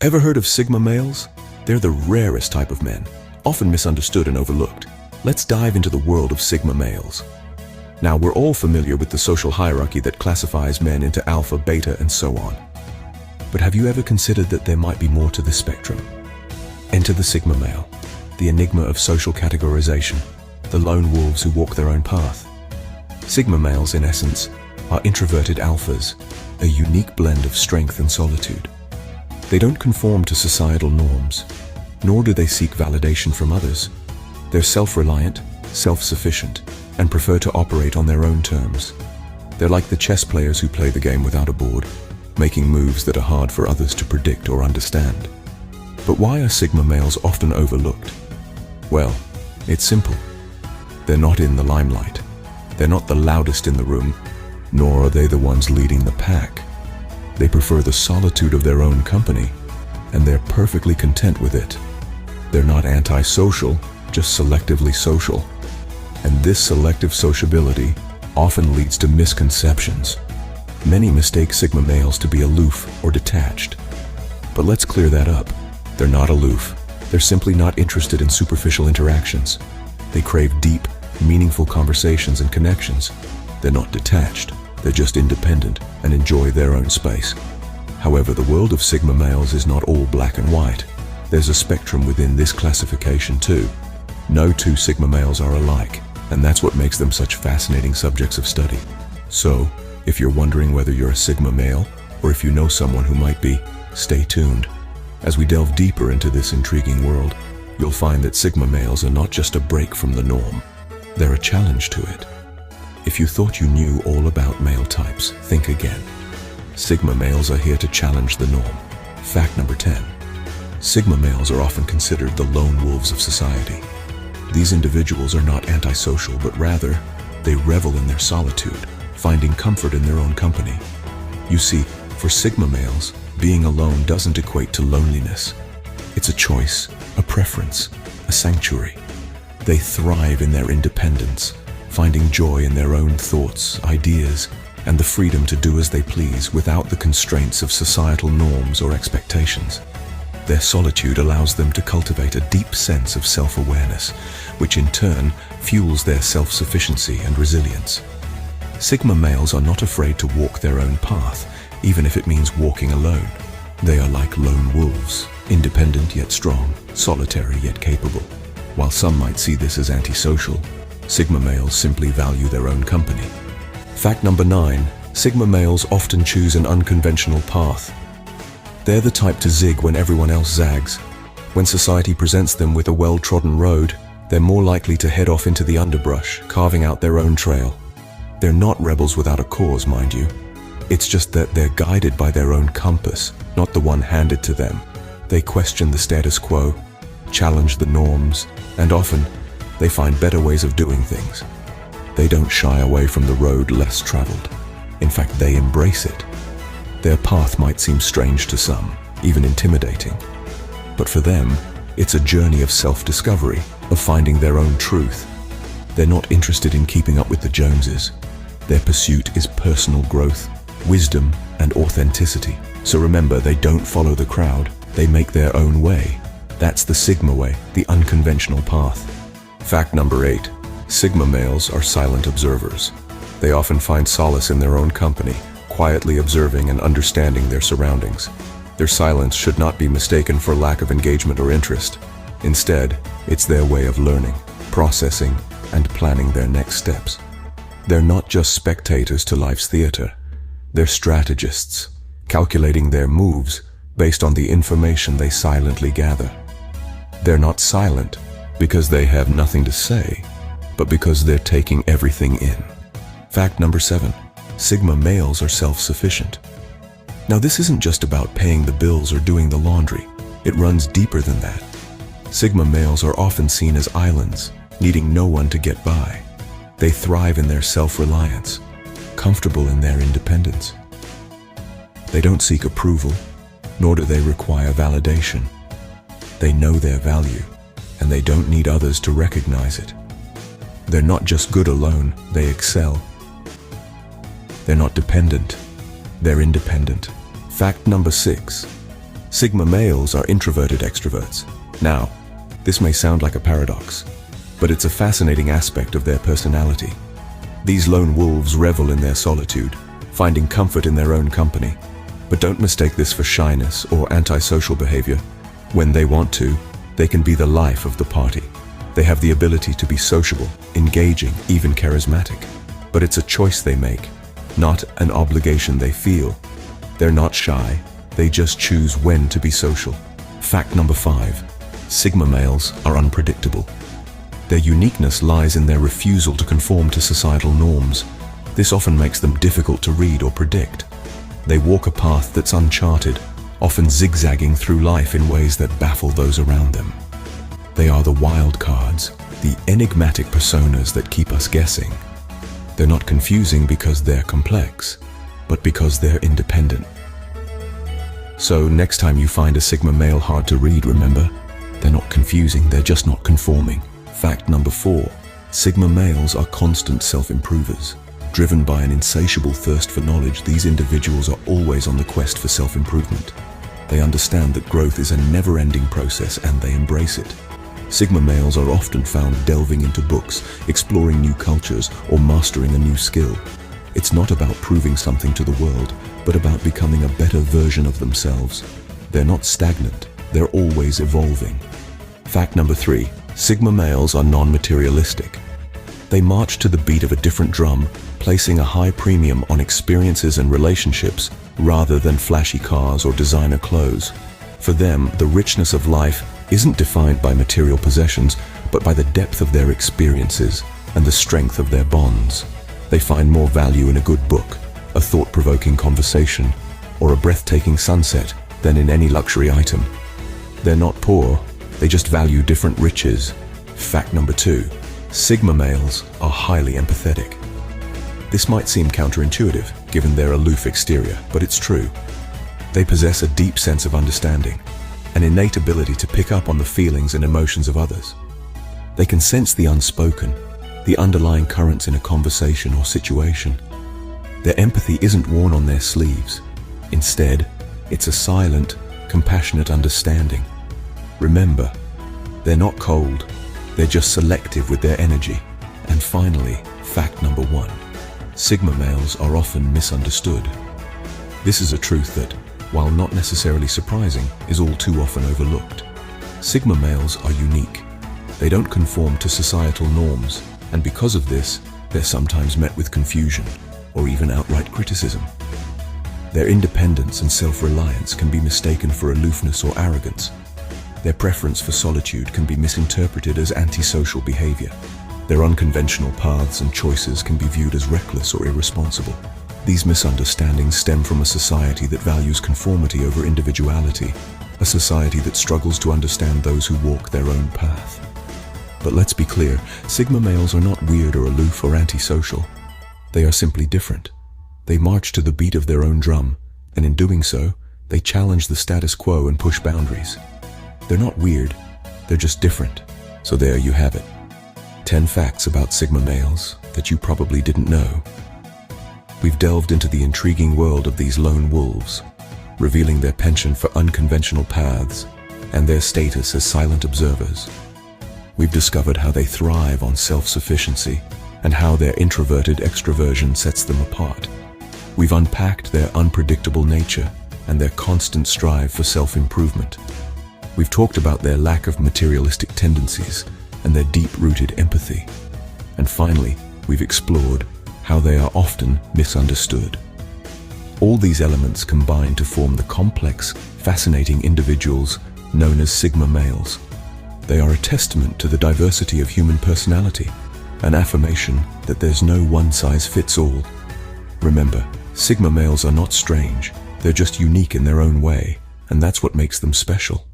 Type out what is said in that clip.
Ever heard of Sigma males? They're the rarest type of men, often misunderstood and overlooked. Let's dive into the world of Sigma males. Now, we're all familiar with the social hierarchy that classifies men into alpha, beta, and so on. But have you ever considered that there might be more to this spectrum? Enter the Sigma male, the enigma of social categorization, the lone wolves who walk their own path. Sigma males, in essence, are introverted alphas, a unique blend of strength and solitude. They don't conform to societal norms, nor do they seek validation from others. They're self-reliant, self-sufficient, and prefer to operate on their own terms. They're like the chess players who play the game without a board, making moves that are hard for others to predict or understand. But why are Sigma males often overlooked? Well, it's simple. They're not in the limelight. They're not the loudest in the room, nor are they the ones leading the pack. They prefer the solitude of their own company, and they're perfectly content with it. They're not antisocial, just selectively social. And this selective sociability often leads to misconceptions. Many mistake Sigma males to be aloof or detached. But let's clear that up. They're not aloof. They're simply not interested in superficial interactions. They crave deep, meaningful conversations and connections. They're not detached. They're just independent and enjoy their own space. However, the world of Sigma males is not all black and white. There's a spectrum within this classification too. No two Sigma males are alike, and that's what makes them such fascinating subjects of study. So, if you're wondering whether you're a Sigma male, or if you know someone who might be, stay tuned. As we delve deeper into this intriguing world, you'll find that Sigma males are not just a break from the norm. They're a challenge to it. If you thought you knew all about male types, think again. Sigma males are here to challenge the norm. Fact number 10. Sigma males are often considered the lone wolves of society. These individuals are not antisocial, but rather, they revel in their solitude, finding comfort in their own company. You see, for Sigma males, being alone doesn't equate to loneliness. It's a choice, a preference, a sanctuary. They thrive in their independence, finding joy in their own thoughts, ideas, and the freedom to do as they please without the constraints of societal norms or expectations. Their solitude allows them to cultivate a deep sense of self-awareness, which in turn fuels their self-sufficiency and resilience. Sigma males are not afraid to walk their own path, even if it means walking alone. They are like lone wolves, independent yet strong, solitary yet capable. While some might see this as antisocial, Sigma males simply value their own company. Fact number 9. Sigma males often choose an unconventional path. They're the type to zig when everyone else zags. When society presents them with a well-trodden road, they're more likely to head off into the underbrush, carving out their own trail. They're not rebels without a cause, mind you. It's just that they're guided by their own compass, not the one handed to them. They question the status quo, challenge the norms, and often, they find better ways of doing things. They don't shy away from the road less traveled. In fact, they embrace it. Their path might seem strange to some, even intimidating. But for them, it's a journey of self-discovery, of finding their own truth. They're not interested in keeping up with the Joneses. Their pursuit is personal growth, wisdom, and authenticity. So remember, they don't follow the crowd. They make their own way. That's the Sigma way, the unconventional path. Fact number 8. Sigma males are silent observers. They often find solace in their own company, quietly observing and understanding their surroundings. Their silence should not be mistaken for lack of engagement or interest. Instead, it's their way of learning, processing, and planning their next steps. They're not just spectators to life's theater. They're strategists, calculating their moves based on the information they silently gather. They're not silent because they have nothing to say, but because they're taking everything in. Fact number 7. Sigma males are self-sufficient. Now, this isn't just about paying the bills or doing the laundry. It runs deeper than that. Sigma males are often seen as islands, needing no one to get by. They thrive in their self-reliance, comfortable in their independence. They don't seek approval, nor do they require validation. They know their value, and they don't need others to recognize it. They're not just good alone, they excel. They're not dependent, they're independent. Fact number 6. Sigma males are introverted extroverts. Now, this may sound like a paradox, but it's a fascinating aspect of their personality. These lone wolves revel in their solitude, finding comfort in their own company. But don't mistake this for shyness or antisocial behavior. When they want to, they can be the life of the party. They have the ability to be sociable, engaging, even charismatic. But it's a choice they make, not an obligation they feel. They're not shy, they just choose when to be social. Fact number 5. Sigma males are unpredictable. Their uniqueness lies in their refusal to conform to societal norms. This often makes them difficult to read or predict. They walk a path that's uncharted, often zigzagging through life in ways that baffle those around them. They are the wild cards, the enigmatic personas that keep us guessing. They're not confusing because they're complex, but because they're independent. So next time you find a Sigma male hard to read, remember, they're not confusing, they're just not conforming. Fact number 4. Sigma males are constant self-improvers. Driven by an insatiable thirst for knowledge, these individuals are always on the quest for self-improvement. They understand that growth is a never-ending process and they embrace it. Sigma males are often found delving into books, exploring new cultures, or mastering a new skill. It's not about proving something to the world, but about becoming a better version of themselves. They're not stagnant, they're always evolving. Fact number 3. Sigma males are non-materialistic. They march to the beat of a different drum, placing a high premium on experiences and relationships rather than flashy cars or designer clothes. For them, the richness of life isn't defined by material possessions, but by the depth of their experiences and the strength of their bonds. They find more value in a good book, a thought-provoking conversation, or a breathtaking sunset than in any luxury item. They're not poor, they just value different riches. Fact number 2. Sigma males are highly empathetic. This might seem counterintuitive, given their aloof exterior, but it's true. They possess a deep sense of understanding, an innate ability to pick up on the feelings and emotions of others. They can sense the unspoken, the underlying currents in a conversation or situation. Their empathy isn't worn on their sleeves. Instead, it's a silent, compassionate understanding. Remember, they're not cold, they're just selective with their energy. And finally, fact number 1. Sigma males are often misunderstood. This is a truth that, while not necessarily surprising, is all too often overlooked. Sigma males are unique. They don't conform to societal norms, and because of this, they're sometimes met with confusion, or even outright criticism. Their independence and self-reliance can be mistaken for aloofness or arrogance. Their preference for solitude can be misinterpreted as antisocial behavior. Their unconventional paths and choices can be viewed as reckless or irresponsible. These misunderstandings stem from a society that values conformity over individuality, a society that struggles to understand those who walk their own path. But let's be clear, Sigma males are not weird or aloof or antisocial. They are simply different. They march to the beat of their own drum, and in doing so, they challenge the status quo and push boundaries. They're not weird, they're just different. So there you have it. 10 facts about Sigma males that you probably didn't know. We've delved into the intriguing world of these lone wolves, revealing their penchant for unconventional paths and their status as silent observers. We've discovered how they thrive on self-sufficiency and how their introverted extroversion sets them apart. We've unpacked their unpredictable nature and their constant strive for self-improvement. We've talked about their lack of materialistic tendencies and their deep-rooted empathy. And finally, we've explored how they are often misunderstood. All these elements combine to form the complex, fascinating individuals known as Sigma males. They are a testament to the diversity of human personality, an affirmation that there's no one-size-fits-all. Remember, Sigma males are not strange, they're just unique in their own way, and that's what makes them special.